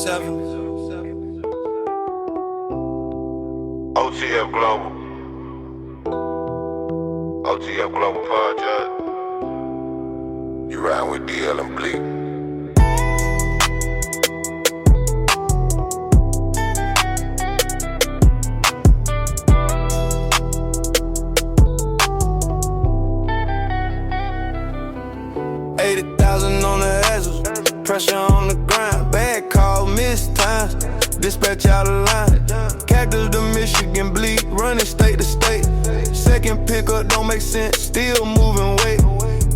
OTF Global. OTF Global Podcast. You riding with DL and Blek. On the hazards, pressure on the grind, bad call, missed times, dispatch out of line, Cactus to Michigan, Blek, running state to state, second pickup don't make sense, still moving weight,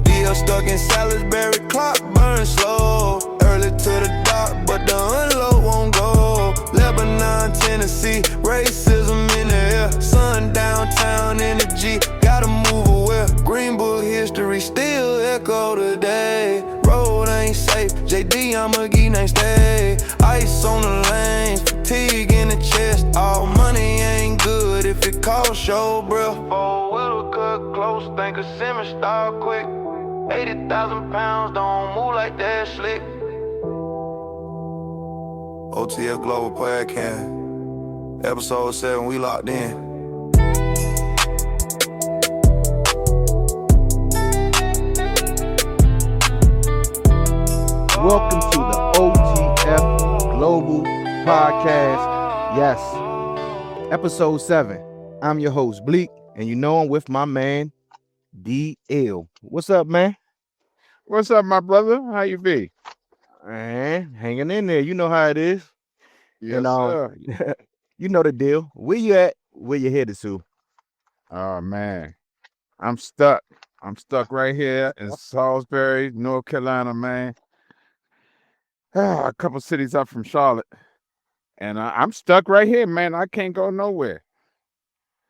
DL stuck in Salisbury, clock burn slow, early to the dock, but the unload won't go, Lebanon Tennessee, racism in the air, sundown town energy, gotta move away, Green Book history still echo today. Road ain't safe, J'Theon McGee ain't stay. Ice on the lanes, fatigue in the chest. All money ain't good if it costs your breath. Four-wheeler cut close, think a semi-star quick. 80,000 pounds, don't move like that slick. OTF Global Podcast, episode 7, we locked in. Welcome to the OTF Global Podcast. Yes, episode 7. I'm your host, Blek, and you know I'm with my man, DL. What's up, man? What's up, my brother? How you be? Man, hanging in there. You know how it is. Yes, and, sir. You know the deal. Where you at? Where you headed to? Oh, man. I'm stuck. I'm stuck right here in Salisbury, North Carolina, man. A couple cities up from Charlotte. And I'm stuck right here, man. I can't go nowhere.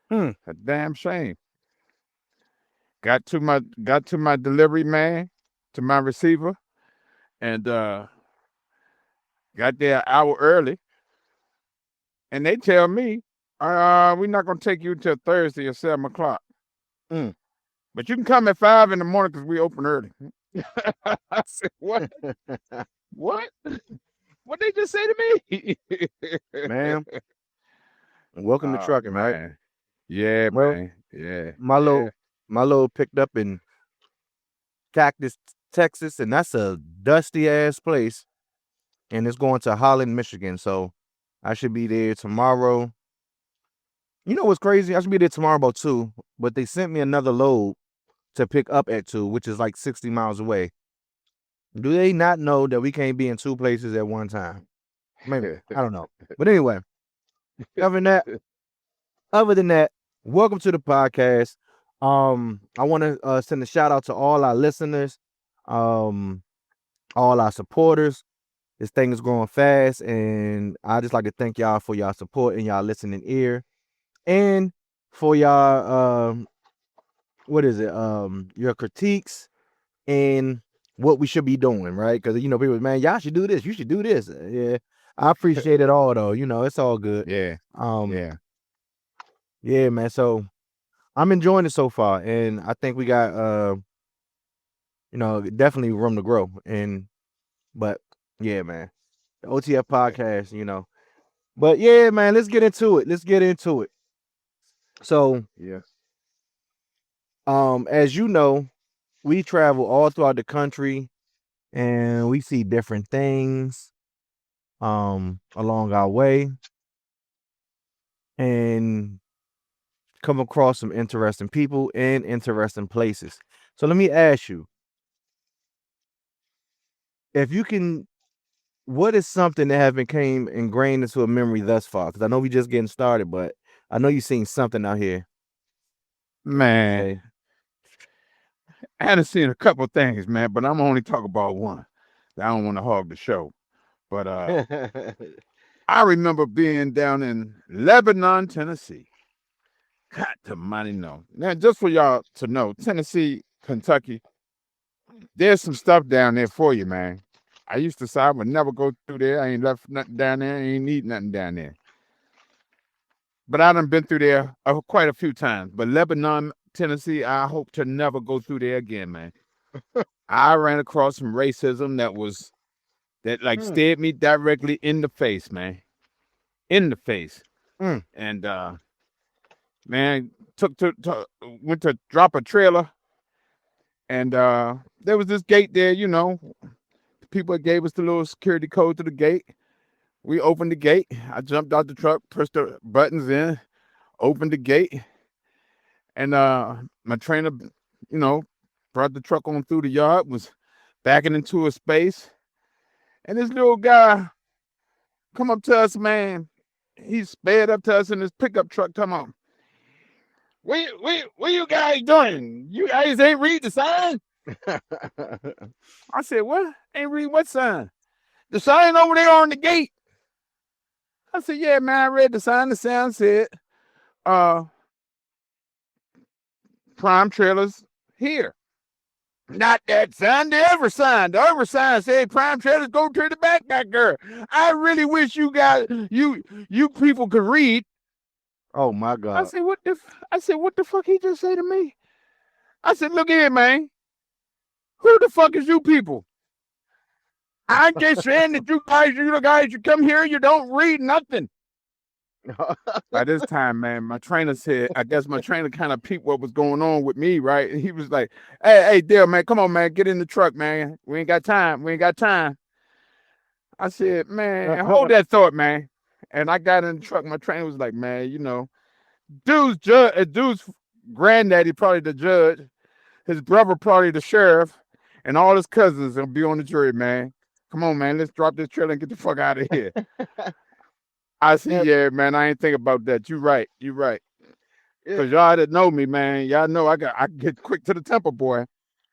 A damn shame. Got to my delivery man, to my receiver, and got there an hour early. And they tell me, we're not gonna take you till Thursday at 7 o'clock. But you can come at 5 in the morning because we open early. I said, what? What? What they just say to me? Man, welcome to trucking, right? Man. Yeah, Well, man. Yeah. My load picked up in Cactus, Texas, and that's a dusty ass place. And it's going to Holland, Michigan. So I should be there tomorrow. You know what's crazy? I should be there tomorrow about 2, but they sent me another load to pick up at 2, which is like 60 miles away. Do they not know that we can't be in 2 places at one time? Maybe. I don't know. But anyway, other than that, welcome to the podcast. I want to send a shout out to all our listeners, all our supporters. This thing is growing fast, and I just like to thank y'all for y'all support and y'all listening ear, and for y'all your critiques and what we should be doing, right? Because people, man, y'all should do this, you should do this. Yeah, I appreciate it all, though. It's all good. Yeah. Yeah, man. So I'm enjoying it so far, and I think we got definitely room to grow. But yeah, man, the OTF podcast, But yeah, man, let's get into it. So Yeah. As you know, we travel all throughout the country, and we see different things along our way, and come across some interesting people and interesting places. So let me ask you, what is something that has became ingrained into a memory thus far? Because I know we just getting started, but I know you've seen something out here. Man. Okay. I hadn't seen a couple of things, man, but I'm only talking about one. I don't want to hog the show. But I remember being down in Lebanon, Tennessee. God almighty, no. Now, just for y'all to know, Tennessee, Kentucky, there's some stuff down there for you, man. I used to say I would never go through there. I ain't left nothing down there. I ain't need nothing down there. But I done been through there quite a few times. But Lebanon, Tennessee, I hope to never go through there again, man. I ran across some racism that was that like stared me directly in the face, man. In the face. Mm. And man, went to drop a trailer, and there was this gate there, you know. The people gave us the little security code to the gate. We opened the gate. I jumped out the truck, pushed the buttons in, opened the gate, and my trainer, you know, brought the truck on through the yard, was backing into a space, and this little guy come up to us, man. He sped up to us in his pickup truck. Come on. What you guys doing? You guys ain't read the sign? I said, what? Ain't read what sign? The sign over there on the gate. I said, yeah, man, I read the sign. The sign said, prime trailers here. Not that sign, the other sign. The other sign said prime trailers go to the back there. I really wish you guys, you people could read. Oh my God. I said, what the fuck he just say to me? I said, look here, man. Who the fuck is you people? I'm just saying that you guys, you come here, you don't read nothing. By this time, man, my trainer said, I guess my trainer kind of peeped what was going on with me, right? And he was like, hey, Dale, man, come on, man, get in the truck, man. We ain't got time. I said, man, hold that thought, man. And I got in the truck. My trainer was like, man, you know, dude's granddaddy probably the judge, his brother probably the sheriff, and all his cousins will be on the jury, man. Come on, man, let's drop this trailer and get the fuck out of here. I said, yeah, man, I ain't think about that. You right. Because y'all that know me, man, y'all know I get quick to the temple, boy.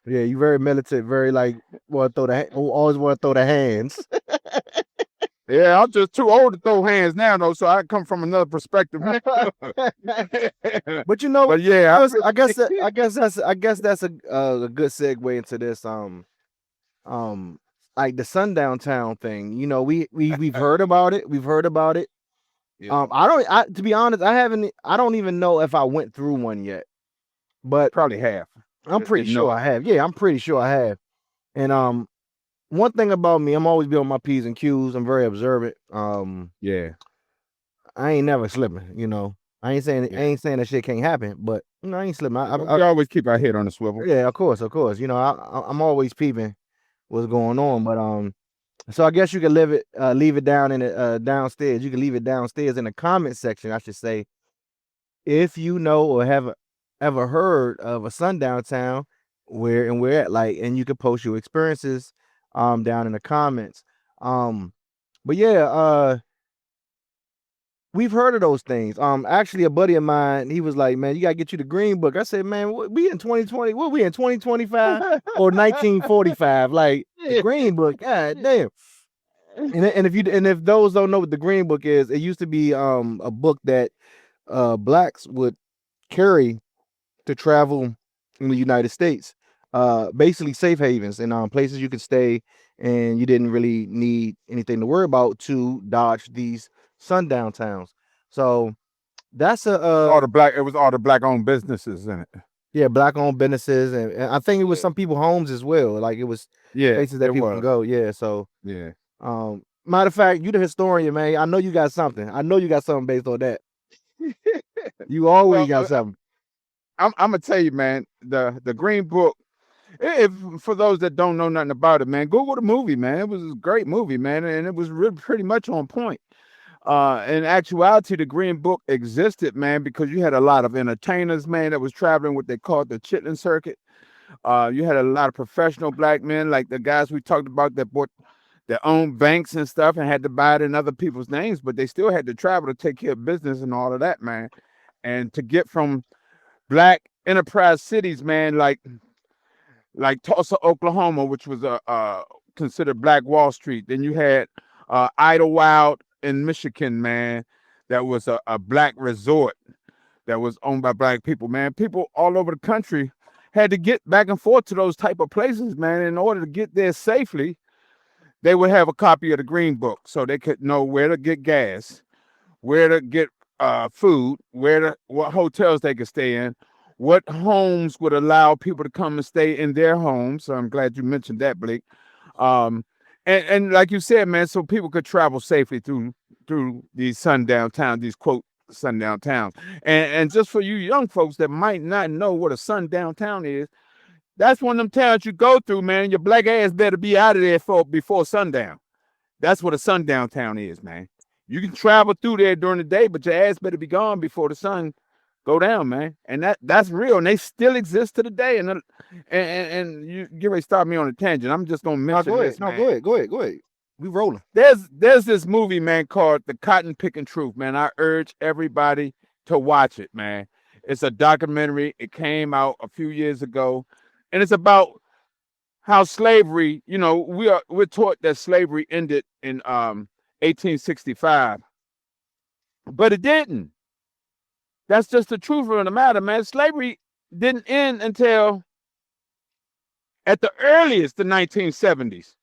Yeah, you very militant, very like always want to throw the hands. Yeah, I'm just too old to throw hands now, though, so I come from another perspective. But you know, but yeah, I guess that's a good segue into this like the sundown town thing. You know, we've heard about it. Yeah. To be honest, I don't even know if I went through one yet, but probably have. I'm pretty sure I have. Yeah, I'm pretty sure I have. And one thing about me, I'm always be on my P's and Q's. I'm very observant. Yeah, I ain't never slipping. You know, I ain't saying that shit can't happen, but you know, I ain't slipping. We always keep our head on the swivel. Yeah, of course. You know, I'm always peeping what's going on, but so I guess you can leave it down in the downstairs. You can leave it downstairs in the comment section, I should say, if you know or have ever heard of a sundown town where at, like, and you can post your experiences down in the comments. But yeah, we've heard of those things. Actually, a buddy of mine, he was like, man, you gotta get you the green book. I said, man, we in 2020, what we in 2025 or 1945? Like the green book, god damn. And if those don't know what the green book is, it used to be a book that blacks would carry to travel in the United States. Basically safe havens and places you could stay, and you didn't really need anything to worry about to dodge these sundown towns. So that's it was all the black owned businesses in it. Yeah, black owned businesses, and I think it was some people homes as well. Like it was places that people can go. Yeah, so yeah. Matter of fact, you the historian, man. I know you got something. Based on that. You always got something. I'm gonna tell you, man. The green book. If for those that don't know nothing about it, man, Google the movie, man. It was a great movie, man, and it was really pretty much on point. In actuality, the Green Book existed, man, because you had a lot of entertainers, man, that was traveling what they called the chitlin circuit. You had a lot of professional black men, like the guys we talked about that bought their own banks and stuff and had to buy it in other people's names, but they still had to travel to take care of business and all of that, man. And to get from black enterprise cities, man, like Tulsa, Oklahoma, which was considered Black Wall Street. Then you had Idlewild in Michigan, man, that was a black resort that was owned by black people, man. People all over the country had to get back and forth to those type of places, man. In order to get there safely, they would have a copy of the Green Book so they could know where to get gas, where to get food, what hotels they could stay in, what homes would allow people to come and stay in their homes. So I'm glad you mentioned that, Blake. and like you said, man, so people could travel safely through these sundown towns, these quote sundown towns. And just for you young folks that might not know what a sundown town is, that's one of them towns you go through, man. Your black ass better be out of there before sundown. That's what a sundown town is, man. You can travel through there during the day, but your ass better be gone before the sun go down, man. And that's real, and they still exist to the day. And you get ready to start me on a tangent. I'm just gonna mention this. Go ahead. We rolling. There's this movie, man, called The Cotton Picking Truth, man. I urge everybody to watch it, man. It's a documentary. It came out a few years ago, and it's about how slavery, you know, we're taught that slavery ended in 1865, but it didn't. That's just the truth of the matter, man. Slavery didn't end until at the earliest the 1970s.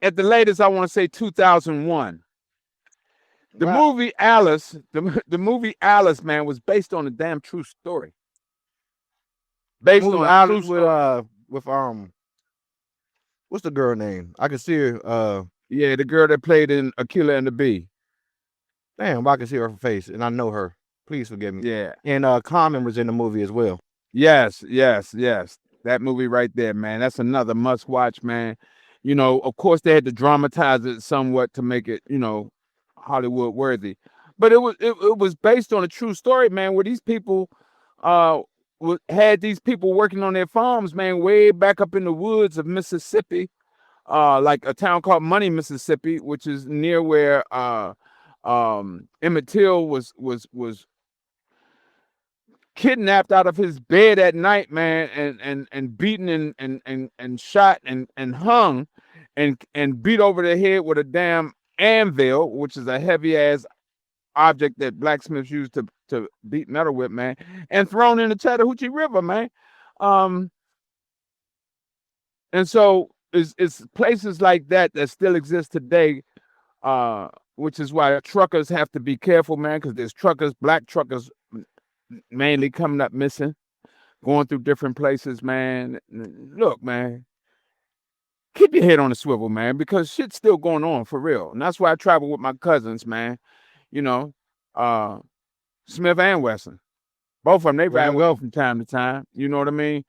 At the latest, I want to say 2001. The movie Alice, the movie Alice, man, was based on a damn true story. Based on Alice with what's the girl name? I can see her. Yeah, the girl that played in Aquila and the Bee. Damn, I can see her face, and I know her. Please forgive me. Yeah. And Carmen was in the movie as well. Yes. That movie right there, man. That's another must watch, man. You know, of course they had to dramatize it somewhat to make it, you know, Hollywood worthy. But it was based on a true story, man, where these people had these people working on their farms, man, way back up in the woods of Mississippi, like a town called Money, Mississippi, which is near where Emmett Till was kidnapped out of his bed at night, man, and beaten and shot and hung and beat over the head with a damn anvil, which is a heavy ass object that blacksmiths use to beat metal with, man, and thrown in the Chattahoochee River, man. And so it's places like that still exist today, which is why truckers have to be careful, man, because there's truckers, black truckers mainly coming up missing, going through different places, man. Look, man, keep your head on the swivel, man, because shit's still going on for real. And that's why I travel with my cousins, man. You know, Smith and Wesson. Both of them, they ride well from time to time. You know what I mean?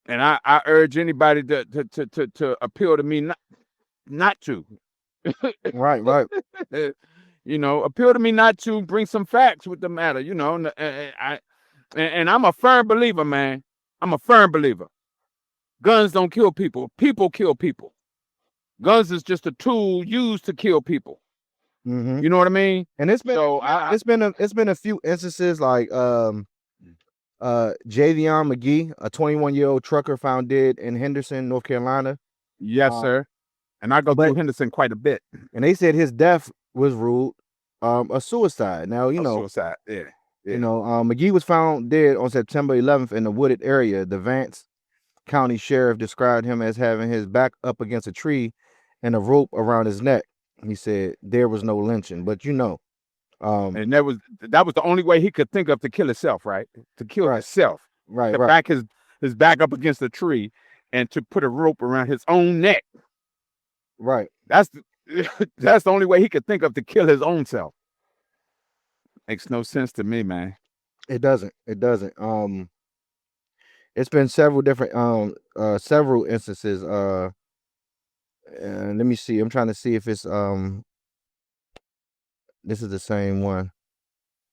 And I urge anybody to appeal to me not to. Right. You know, appeal to me not to, bring some facts with the matter, you know. And I'm a firm believer, man. I'm a firm believer. Guns don't kill people. People kill people. Guns is just a tool used to kill people. Mm-hmm. You know what I mean? And it's been a few instances like J'Theon McGee, a 21-year-old trucker found dead in Henderson, North Carolina. Yes, sir. And I go through Henderson quite a bit. And they said his death was ruled a suicide. Now, suicide. Yeah. You know, McGee was found dead on September 11th in a wooded area. The Vance County Sheriff described him as having his back up against a tree and a rope around his neck. He said there was no lynching, but and that was the only way he could think of to kill himself, right? To kill himself. Right. To back his back up against a tree and to put a rope around his own neck. Right. That's the only way he could think of to kill his own self. Makes no sense to me, man. It doesn't. It's been several different several instances. Let me see. I'm trying to see if it's this is the same one.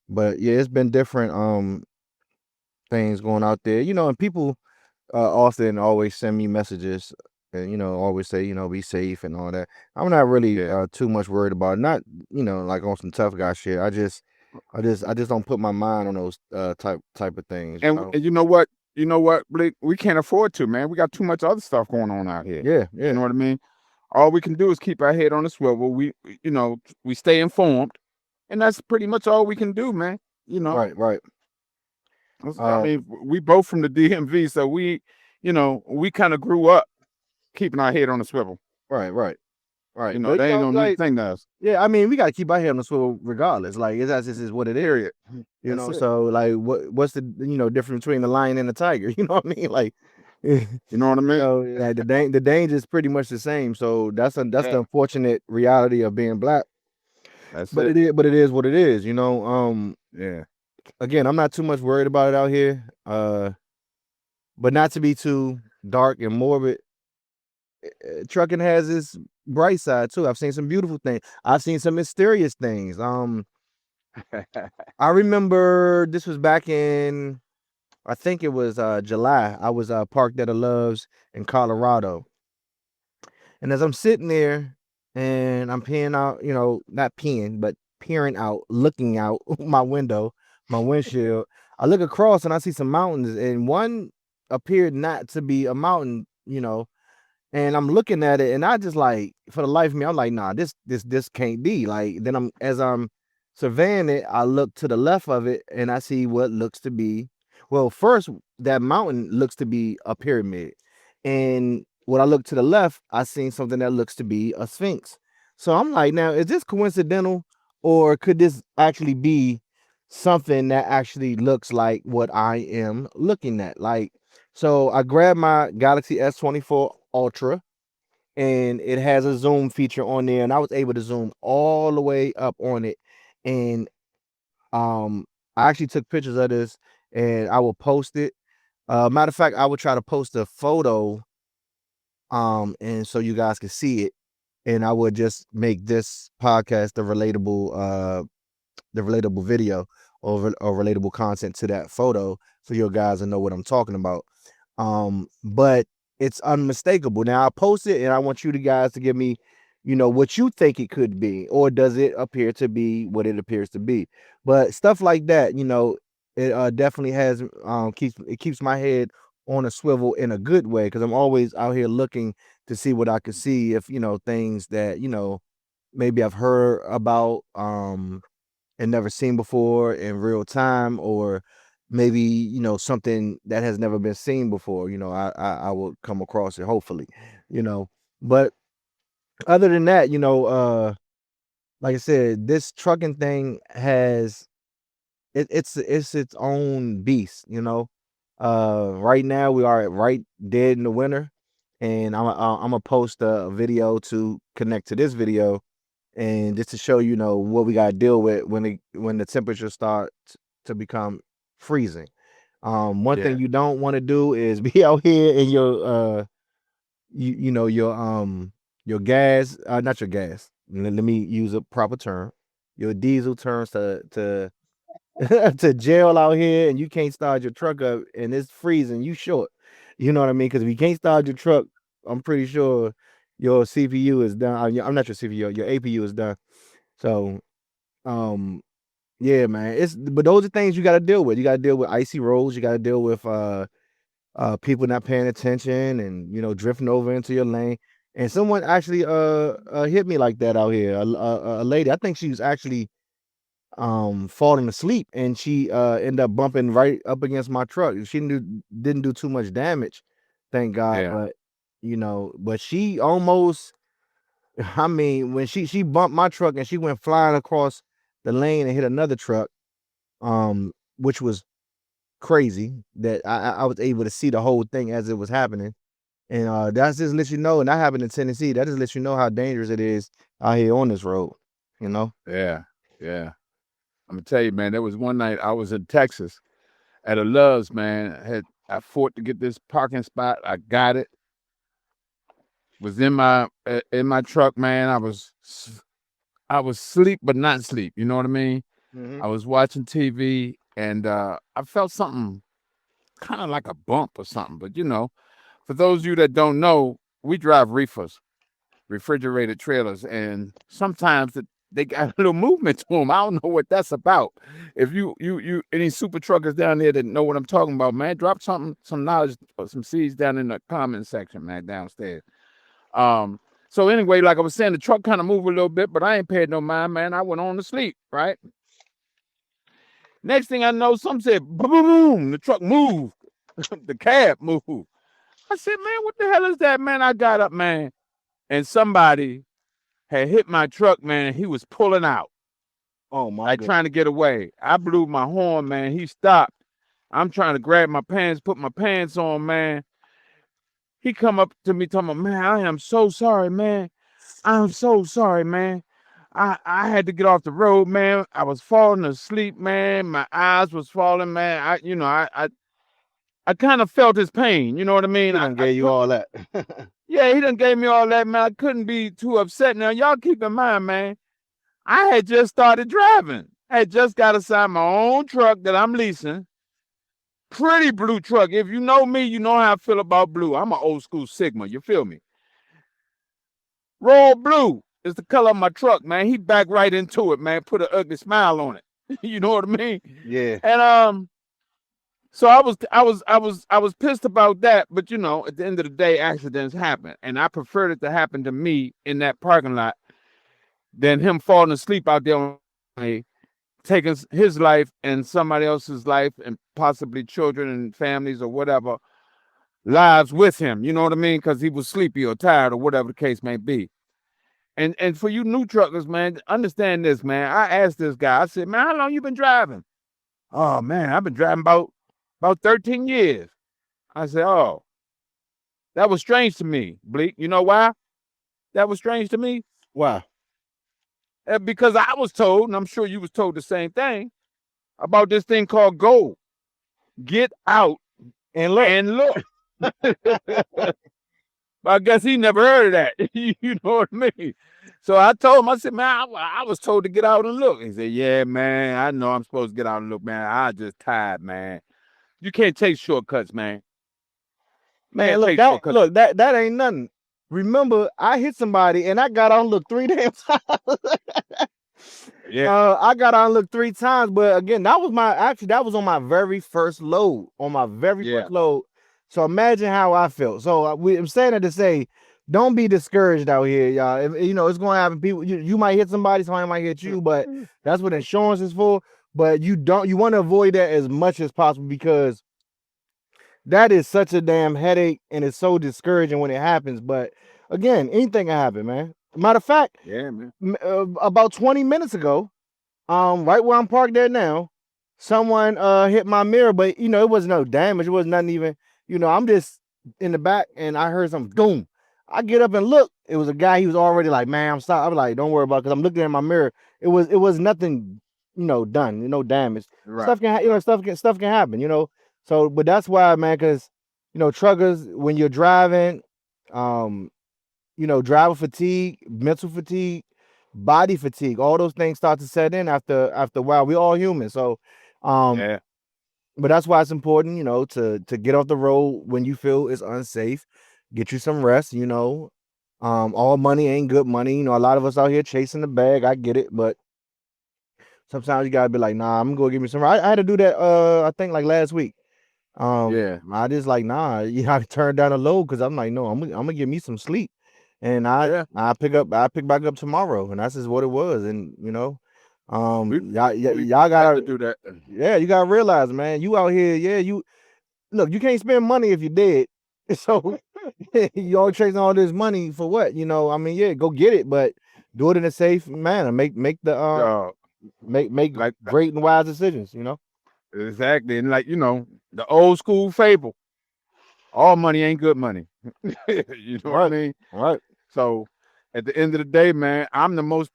But yeah, it's been different things going out there. You know, and people often always send me messages and, you know, always say, you know, be safe and all that. I'm not really too much worried about it. Not, you know, like on some tough guy shit. I just don't put my mind on those type of things. And you know what? You know what, Blake? We can't afford to, man. We got too much other stuff going on out here. Yeah. You know what I mean? All we can do is keep our head on the swivel. We stay informed, and that's pretty much all we can do, man. You know, right. I mean, we both from the DMV, so we kind of grew up keeping our head on the swivel. Right. You know, that ain't no new thing to us. Yeah, I mean, we got to keep our head on the swivel regardless. Like, this is what it is. You know, so like, what's the difference between the lion and the tiger? You know what I mean? Like, You know what I mean? So yeah, the danger is pretty much the same. So that's the Yeah. unfortunate reality of being black. That's But it. it is what it is. Yeah. Again, I'm not too much worried about it out here. But not to be too dark and morbid. Trucking has its bright side too. I've seen some beautiful things. I've seen some mysterious things. I remember this was back in, I think it was July. I was parked at a Love's in Colorado. And as I'm sitting there and I'm peeing out, not peeing, but peering out, looking out my window, my windshield, I look across and I see some mountains, and one appeared not to be a mountain, and I'm looking at it, and I just like, for the life of me, I'm like, nah, this can't be. Like, then as I'm surveying it, I look to the left of it and I see what looks to be, well, first that mountain looks to be a pyramid. And when I look to the left, I seen something that looks to be a sphinx. So I'm like, now, is this coincidental, or could this actually be something that actually looks like what I am looking at? Like, so I grabbed my Galaxy S24 Ultra, and it has a zoom feature on there, and I was able to zoom all the way up on it. And I actually took pictures of this, and I will post it. Matter of fact, I would try to post a photo, and so you guys can see it. And I would just make this podcast the relatable video or relatable content to that photo, so you guys will know what I'm talking about. But it's unmistakable. Now I post it, and I want you guys to give me, what you think it could be, or does it appear to be what it appears to be? But stuff like that, it definitely has keeps my head on a swivel in a good way, because I'm always out here looking to see what I can see, if things that maybe I've heard about and never seen before in real time, or maybe something that has never been seen before. I will come across it, hopefully. But other than that, like I said, this trucking thing has it's its own beast. Right now we are right dead in the winter, and I'm gonna post a video to connect to this video, and just to show what we gotta deal with when the temperature starts to become freezing. One thing Yeah. you don't want to do is be out here in your your gas, not your gas. Let me use a proper term. Your diesel turns to to jail out here, and you can't start your truck up, and it's freezing. You short. You know what I mean? Because if you can't start your truck, I'm pretty sure your CPU is done. I'm not your CPU. Your APU is done. So, yeah, man. But those are things you got to deal with. You got to deal with icy roads. You got to deal with people not paying attention, and drifting over into your lane. And someone actually hit me like that out here. A lady. I think she was actually falling asleep, and she ended up bumping right up against my truck. She didn't do too much damage, thank God. Yeah. But she almost, I mean, when she bumped my truck and she went flying across the lane and hit another truck, which was crazy that I was able to see the whole thing as it was happening. And that's just let you know, and that happened in Tennessee. That just lets you know how dangerous it is out here on this road. Yeah. Yeah. I'm gonna tell you, man, there was one night I was in Texas at a Love's, man. I fought to get this parking spot. I got it. Was in my truck, man. I was asleep, but not asleep. You know what I mean? Mhm. I was watching TV, and I felt something kind of like a bump or something. But for those of you that don't know, we drive reefers, refrigerated trailers, and sometimes they got a little movement to them. I don't know what that's about. If you any super truckers down there that know what I'm talking about, man, drop some knowledge or some seeds down in the comment section, man, downstairs. So anyway, like I was saying, the truck kind of moved a little bit, but I ain't paid no mind, man. I went on to sleep, right? Next thing I know, something said, boom, boom, boom. The truck moved. The cab moved. I said, man, what the hell is that, man? I got up, man, and somebody had hit my truck, man. He was pulling out. Oh my Like God. trying to get away. I blew my horn, man. He stopped. I'm trying to grab my pants, put my pants on, man. He come up to me talking about, man, I am so sorry, man. I'm so sorry, man. I had to get off the road, man. I was falling asleep, man. My eyes was falling, man. I kind of felt his pain. You know what I mean? He done gave you all that. Yeah, he done gave me all that, man. I couldn't be too upset. Now, y'all keep in mind, man, I had just started driving. I had just got assigned my own truck that I'm leasing. Pretty blue truck. If you know me, you know how I feel about blue. I'm an old school Sigma. You feel me? Royal blue is the color of my truck, man. He backed right into it, man. Put an ugly smile on it. You know what I mean? Yeah. And so I was pissed about that, but you know, at the end of the day, accidents happen, and I preferred it to happen to me in that parking lot than him falling asleep out there on me, taking his life and somebody else's life and possibly children and families or whatever lives with him. You know what I mean? Because he was sleepy or tired or whatever the case may be. And for you new truckers, man, understand this, man. I asked this guy, I said, man, how long you been driving? Oh man, I've been driving about 13 years. I said, oh, that was strange to me, Bleak. You know why that was strange to me? Why? Because I was told, and I'm sure you was told the same thing, about this thing called gold. Get out And look. and look. But I guess he never heard of that. You know what I mean? So I told him, I said, man, I was told to get out and look. He said, yeah, man, I know I'm supposed to get out and look, man. I just tired, man. You can't take shortcuts, man. Man, look, that ain't nothing. Remember, I hit somebody and I got on look 3 damn times. Yeah. I got on look 3 times, but again, that was on my very first load. On my very first load. So imagine how I felt. So I'm saying that to say, don't be discouraged out here, y'all. You know, it's gonna happen. People, you might hit somebody, somebody might hit you, but that's what insurance is for. But you want to avoid that as much as possible, because that is such a damn headache and it's so discouraging when it happens. But again, anything can happen, man. Matter of fact, yeah, man. About 20 minutes ago, right where I'm parked there now, someone hit my mirror, but you know, it wasn't no damage. It wasn't nothing even, you know, I'm just in the back and I heard something boom. I get up and look. It was a guy. He was already like, man, I'm sorry. I'm like, don't worry about it, because I'm looking at my mirror. It was nothing, you know, done, no damage. Right. Stuff can happen, you know. So, but that's why, man, because, you know, truckers, when you're driving, you know, driver fatigue, mental fatigue, body fatigue, all those things start to set in after a while. We're all human. So, Yeah. but that's why it's important, you know, to get off the road when you feel it's unsafe. Get you some rest, you know. All money ain't good money. You know, a lot of us out here chasing the bag. I get it, but sometimes you gotta be like, nah, I'm gonna give me some. I had to do that. I think like last week. Yeah. I just like, nah, you have to turn down a load, because I'm like, no, I'm gonna give me some sleep, and I pick back up tomorrow, and that's just what it was. And you know, y'all gotta do that. Yeah, you gotta realize, man, you out here, you can't spend money if you're dead. So you all chasing all this money for what? You know, I mean, yeah, go get it, but do it in a safe manner. Make the make like great and wise decisions, you know. Exactly. And like, you know, the old school fable, all money ain't good money. You know what I mean? Right. So at the end of the day, man, I'm the most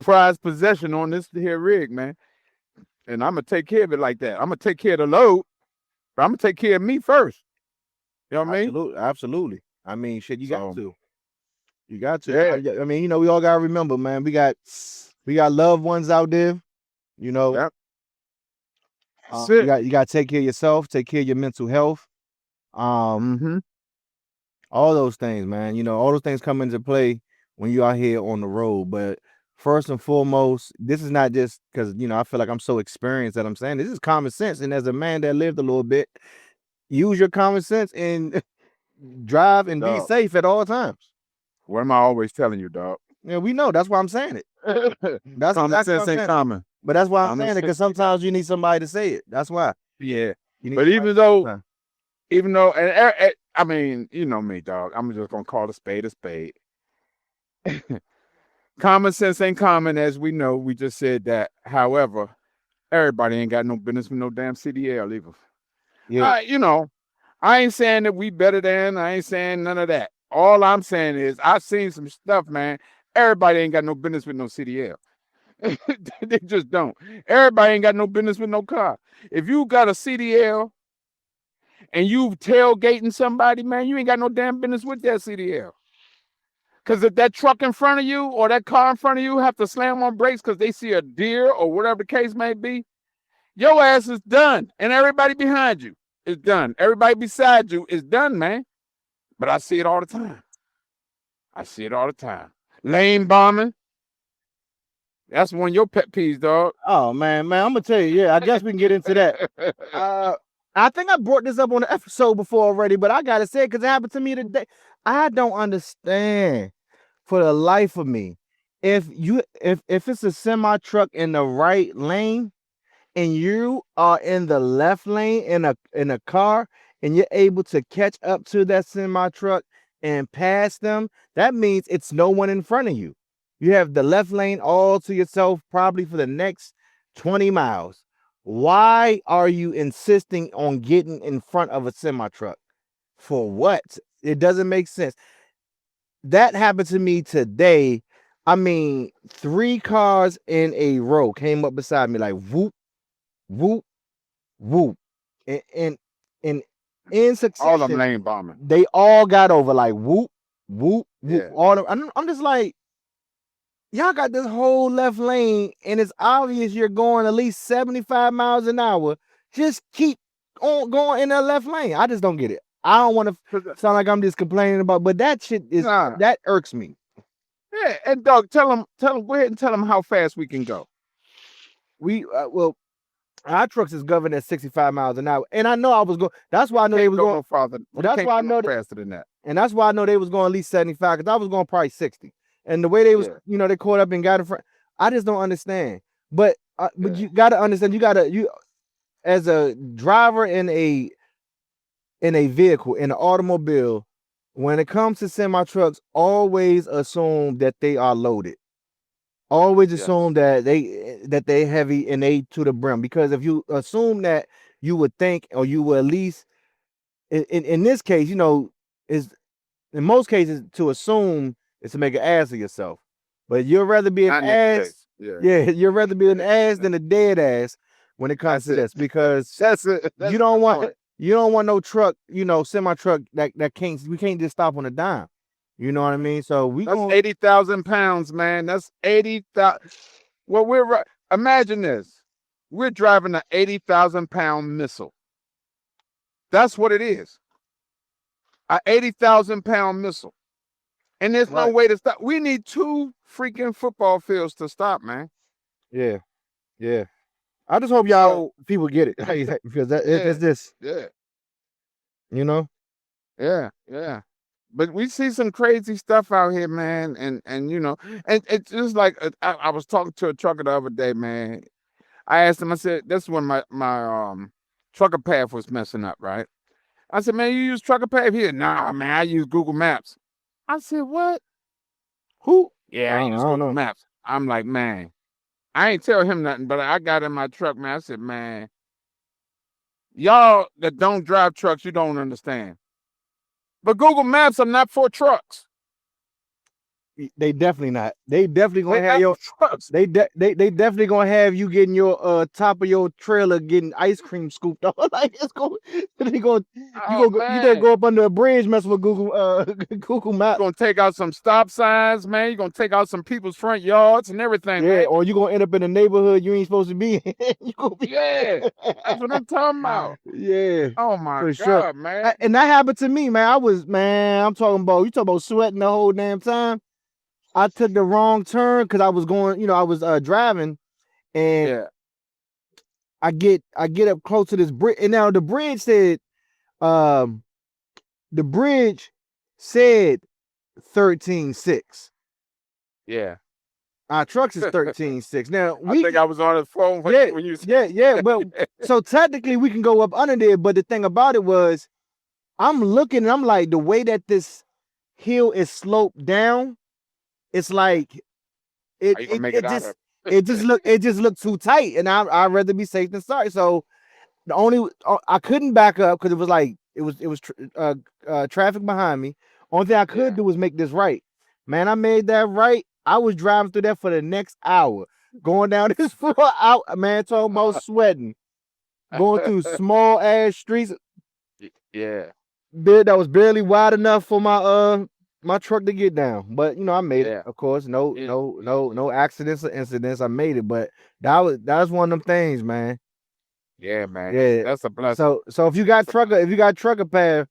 prized possession on this here rig, man. And I'm gonna take care of it like that. I'm gonna take care of the load, but I'm gonna take care of me first. You know what I mean? Absolutely. I mean, shit, you got to. You got to. Yeah. I mean, you know, we all gotta remember, man, we got loved ones out there, you know. Yep. You gotta take care of yourself, take care of your mental health. All those things, man. You know, all those things come into play when you out here on the road. But first and foremost, this is not just because, you know, I feel like I'm so experienced that I'm saying this is common sense. And as a man that lived a little bit, use your common sense and drive and be safe at all times. What am I always telling you, dog? Yeah, we know. That's why I'm saying it. That's common sense ain't common. But that's why I'm saying it, because sometimes you need somebody to say it. That's why. Yeah. But even though, and I mean, you know me, dog. I'm just gonna call a spade a spade. Common sense ain't common, as we know. We just said that. However, everybody ain't got no business with no damn CDL either. Yeah. You know, I ain't saying that we better than. I ain't saying none of that. All I'm saying is I've seen some stuff, man. Everybody ain't got no business with no CDL. They just don't. Everybody ain't got no business with no car. If you got a CDL and you tailgating somebody, man, you ain't got no damn business with that CDL. Because if that truck in front of you or that car in front of you have to slam on brakes because they see a deer or whatever the case may be, your ass is done. And everybody behind you is done. Everybody beside you is done, man. But I see it all the time. I see it all the time. Lane bombing. That's one of your pet peeves, dog. Oh man, I'm gonna tell you. Yeah, I guess we can get into that. I think I brought this up on the episode before already, but I gotta say it because it happened to me today. I don't understand for the life of me if it's a semi truck in the right lane and you are in the left lane in a car and you're able to catch up to that semi truck and pass them. That means it's no one in front of you. You have the left lane all to yourself, probably for the next 20 miles. Why are you insisting on getting in front of a semi truck? For what? It doesn't make sense. That happened to me today. I mean, 3 cars in a row came up beside me like whoop, whoop, whoop. And in succession, All them lane bombing. they all got over like whoop, whoop, whoop. Yeah. All of, I'm just like, y'all got this whole left lane, and it's obvious you're going at least 75 miles an hour. Just keep on going in that left lane. I just don't get it. I don't want to sound like I'm just complaining about, but that shit is that irks me. Yeah, and Doug, tell them, go ahead and tell them how fast we can go. We well, our trucks is governed at 65 miles an hour, and I know I was going. That's why I know they was going no farther. That's why I know faster than that, and that's why I know they was going at least 75 because I was going probably 60. And the way they was, they caught up and got in front. I just don't understand. But you gotta understand. You as a driver in a vehicle, in an automobile, when it comes to semi trucks, always assume that they are loaded. Always assume that they heavy and they to the brim. Because if you assume that, you would think, or you would at least, in this case, is in most cases to assume is to make an ass of yourself. But you'd rather be an ass. You'd rather be an ass than a dead ass when it comes to this, because you don't want no truck, semi truck that we can't just stop on a dime. You know what I mean? So that's 80,000 pounds, man. That's 80,000. Well, imagine this. We're driving an 80,000 pound missile. That's what it is. An 80,000 pound missile. And there's no way to stop. We need 2 freaking football fields to stop, man. Yeah. Yeah. I just hope y'all people get it. Because it's this. Yeah. Yeah. Yeah. But we see some crazy stuff out here, man. And and it's just like I was talking to a trucker the other day, man. I asked him, I said, this is when my trucker path was messing up, right? I said, man, you use trucker path here? Nah, man, I use Google Maps. I said, what? Who? Yeah, I use Google Maps. I'm like, man, I ain't tell him nothing, but I got in my truck, man. I said, man, y'all that don't drive trucks, you don't understand. But Google Maps are not for trucks. They definitely not. They definitely gonna have your trucks. They definitely gonna have you getting your top of your trailer getting ice cream scooped off. Like it's going. You go up under a bridge messing with Google Maps. You're gonna take out some stop signs, man. You're gonna take out some people's front yards and everything. Yeah, man. Or you gonna end up in a neighborhood you ain't supposed to be in. Yeah, that's what I'm talking about. Yeah. Oh my God, sure. man. And that happened to me, man. I'm talking about sweating the whole damn time. I took the wrong turn because I was going, I was driving, and I get up close to this bridge, and now the bridge said 13.6. Yeah. Our trucks is 13.6. Now I think I was on the phone when you said Well, so technically we can go up under there, but the thing about it was, I'm looking and I'm like, the way that this hill is sloped down, it's like it just looked too tight, and I'd rather be safe than sorry. So I couldn't back up because it was like traffic behind me. Only thing I could do was make this right. Man, I made that right. I was driving through that for the next hour, going down this floor out. Man, talking about sweating, going through small ass streets. Yeah. That was barely wide enough for my truck to get down. But I made Yeah. it. Of course, no Yeah. no accidents or incidents. I made it. But that was one of them things, man. Yeah, man. Yeah. That's a blessing. So if you got trucker path,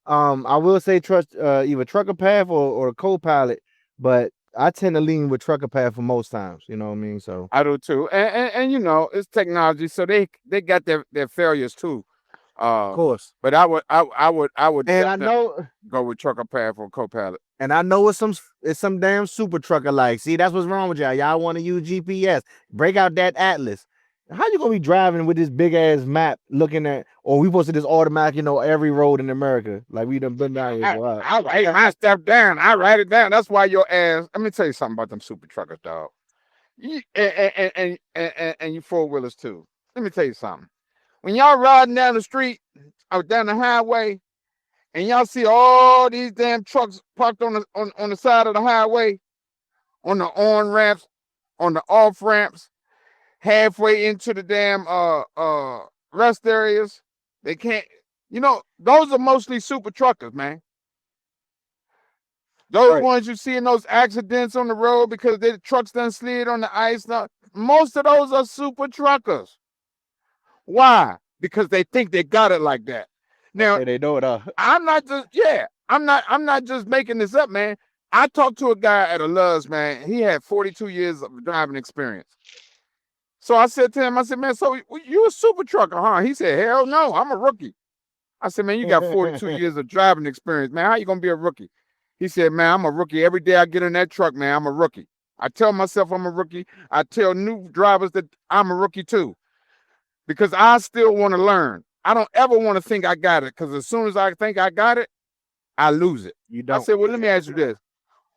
I will say trust either trucker path or co-pilot, but I tend to lean with trucker path for most times. You know what I mean? So I do too. And it's technology, so they got their failures too. of course. But I would And I know go with trucker path or co-pilot. And I know it's some damn super trucker like. See, that's what's wrong with y'all. Y'all want to use GPS. Break out that atlas. How you gonna be driving with this big ass map looking at, or we supposed to just automatic, every road in America? Like we done been down here for a while. I write my stuff down. I write it down. That's why your ass. Let me tell you something about them super truckers, dog. And you four-wheelers too. Let me tell you something. When y'all riding down the street or down the highway, and y'all see all these damn trucks parked on the side of the highway, on the on ramps, on the off ramps, halfway into the damn rest areas. They can't, those are mostly super truckers, man. Those ones you see in those accidents on the road because the trucks done slid on the ice. Now, most of those are super truckers. Why? Because they think they got it like that. Now they know it. I'm not just making this up, man. I talked to a guy at a Love's, man. He had 42 years of driving experience. So I said to him, man, so you a super trucker, huh? He said, hell no, I'm a rookie. I said, man, you got 42 years of driving experience, man. How you gonna be a rookie? He said, man, I'm a rookie. Every day I get in that truck, man, I'm a rookie. I tell myself I'm a rookie. I tell new drivers that I'm a rookie too. Because I still want to learn. I don't ever want to think I got it, because as soon as I think I got it, I lose it. You don't. I said, well, let me ask you this.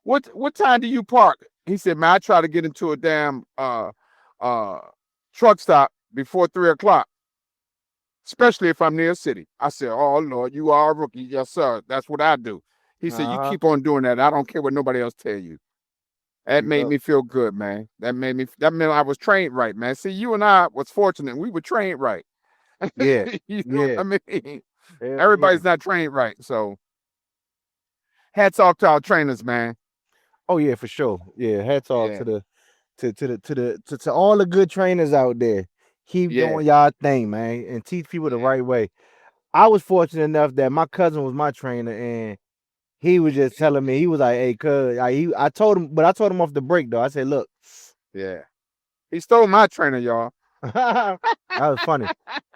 What time do you park? He said, man, I try to get into a damn truck stop before 3 o'clock, especially if I'm near a city. I said, oh, Lord, you are a rookie. Yes, sir. That's what I do. He said, you keep on doing that. I don't care what nobody else tell you. That made me feel good, man. That meant I was trained right, man. See, you and I was fortunate. We were trained right. Yeah. You know what I mean? Yeah, Everybody's not trained right. So hats off to our trainers, man. Oh yeah, for sure. Yeah, hats off to all the good trainers out there. Keep doing y'all thing, man, and teach people the right way. I was fortunate enough that my cousin was my trainer, and he was just telling me, he was like, "Hey, cuz," I told him off the break though. I said, "Look." Yeah. He stole my trainer, y'all. That was funny.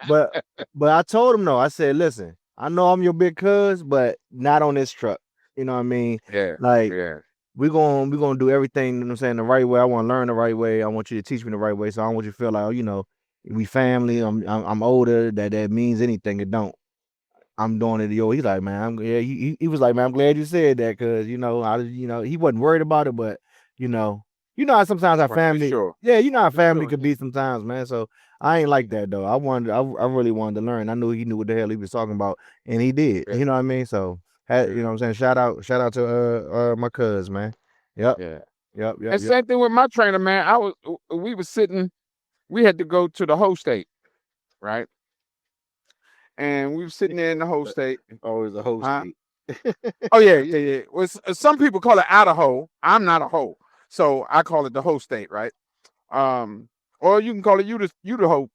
But I told him though, I said, "Listen, I know I'm your big cuz, but not on this truck." You know what I mean? Yeah. Like, yeah. we're gonna do everything, you know what I'm saying, the right way. I want to learn the right way. I want you to teach me the right way. So I don't want you to feel like, we family. I'm older. That means anything. It don't. I'm doing it. He's like, man, he was like, man, I'm glad you said that, because he wasn't worried about it, but how sometimes our family, our family could be sometimes, man. So I ain't like that though. I really wanted to learn. I knew he knew what the hell he was talking about, and he did. Yeah. You know what I mean? So you know what I'm saying? Shout out to my cuz, man. Yep. Yeah. Yep. And same thing with my trainer, man. We had to go to the whole state, right? And we were sitting there in the whole state. Always a host. Oh yeah. Well, some people call it Idaho. I'm not a hoe, so I call it the whole state, right? Or you can call it Idaho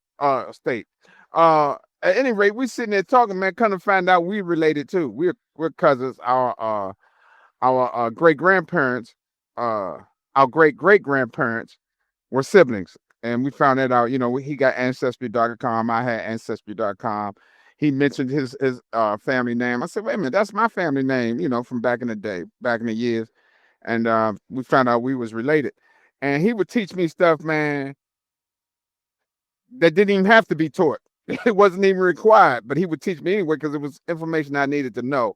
state. At any rate, we sitting there talking, man. Kind of find out we related too. We're cousins. Our great grandparents, our great great grandparents were siblings, and we found that out. He got Ancestry.com. I had Ancestry.com. He mentioned his family name. I said, wait a minute, that's my family name, from back in the day, back in the years. And we found out we was related. And he would teach me stuff, man, that didn't even have to be taught. It wasn't even required, but he would teach me anyway because it was information I needed to know.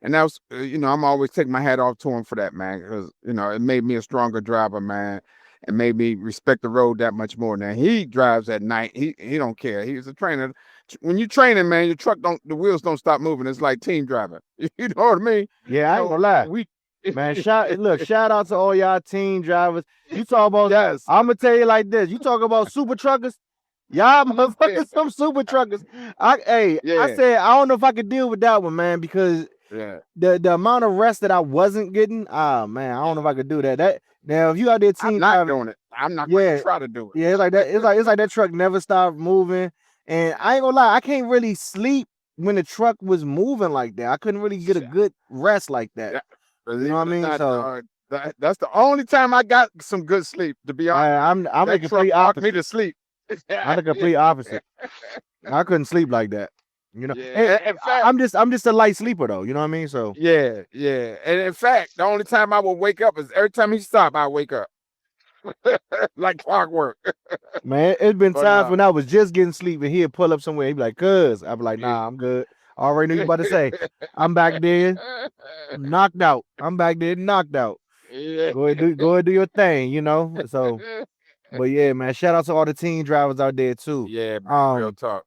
And that was, I'm always taking my hat off to him for that, man, because, it made me a stronger driver, man, and made me respect the road that much more. Now, he drives at night. He don't care. He's a trainer. when you training, man, your truck the wheels don't stop moving. It's like team driving. You know what I mean? Yeah, I ain't gonna lie. Man, shout out to all y'all team drivers. You talk about Yes. I'm gonna tell you like this. You talk about super truckers. Y'all motherfuckers, some super truckers. I said I don't know if I could deal with that one, man, because the amount of rest that I wasn't getting, man, I don't know if I could do that. That now if you out there team I'm not driving, doing it. I'm not gonna try to do it. Yeah, it's like that. It's like that truck never stopped moving. And I ain't gonna lie, I can't really sleep when the truck was moving like that. I couldn't really get a good rest like that. You know what I mean? So that's the only time I got some good sleep. To be honest, I'm the complete opposite. Me to sleep. I'm the complete opposite. I couldn't sleep like that. You know, in fact, I'm just a light sleeper though. You know what I mean? So yeah. And in fact, the only time I would wake up is every time he stopped, I wake up. Like clockwork. Man, it's been times when I was just getting sleep and he'd pull up somewhere. He'd be like, "Cuz," I'd be like, "Nah, I'm good." I already knew you about to say, "I'm back there, knocked out." I'm back there, knocked out. Yeah. Go ahead, do your thing, you know. So, but yeah, man, shout out to all the team drivers out there too. Yeah, man, real talk.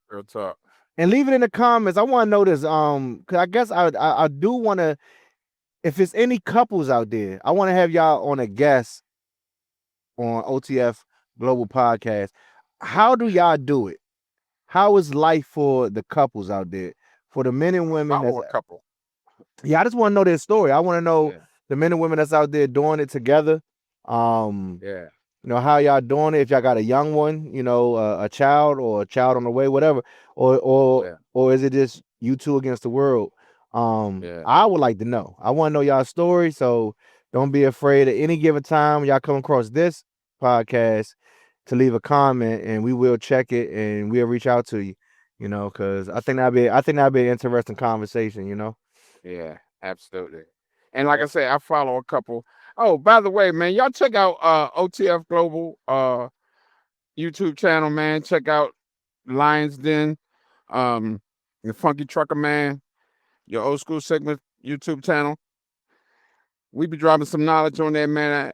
And leave it in the comments. I want to know this. Cause I guess I do want to. If it's any couples out there, I want to have y'all on a guest on OTF Global Podcast. How do y'all do it? How is life for the couples out there? For the men and women That's a couple. Yeah, I just want to know their story. I want to know the men and women that's out there doing it together. You know, how y'all doing it? If y'all got a young one, you know, a child or a child on the way, whatever, or is it just you two against the world? I would like to know. I want to know y'all story. So don't be afraid at any given time y'all come across this podcast to leave a comment, and we will check it and we'll reach out to you. You know, because I think that'd be an interesting conversation. You know. Yeah, absolutely. And like I said, I follow a couple. Oh, by the way, man, y'all check out OTF Global YouTube channel, man. Check out Lions Den, the Funky Trucker Man, your Old School Segment YouTube channel. We be dropping some knowledge on there, man.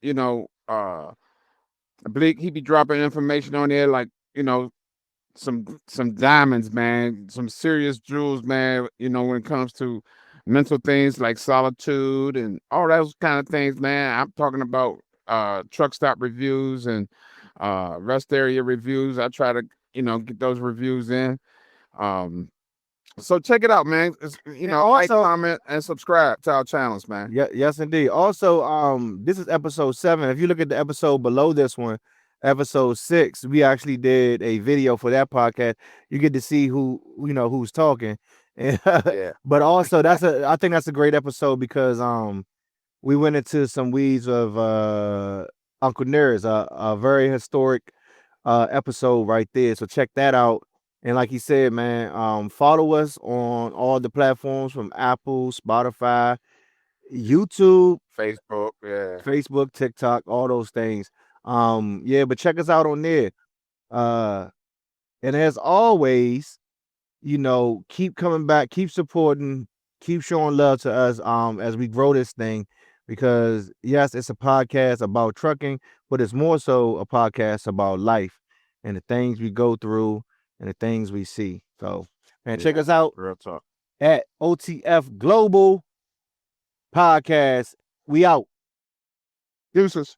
You know, Blek, he be dropping information on there, like, you know, some diamonds, man, some serious jewels, man, you know, when it comes to mental things like solitude and all those kind of things, man. I'm talking about truck stop reviews and rest area reviews. I try to, you know, get those reviews in. So check it out, man. You know, also, like, comment, and subscribe to our channels, man. Yeah, yes, indeed. Also, this is episode 7. If you look at the episode below this one, episode 6, we actually did a video for that podcast. You get to see who's talking. But also I think that's a great episode because we went into some weeds of Uncle Nearest, a very historic episode right there. So check that out. And like he said, man, follow us on all the platforms from Apple, Spotify, YouTube, Facebook, TikTok, all those things. But check us out on there. And as always, you know, keep coming back, keep supporting, keep showing love to us as we grow this thing, because yes, it's a podcast about trucking, but it's more so a podcast about life and the things we go through and the things we see. So, man, check us out. Real talk. At OTF Global Podcast. We out. Deuces.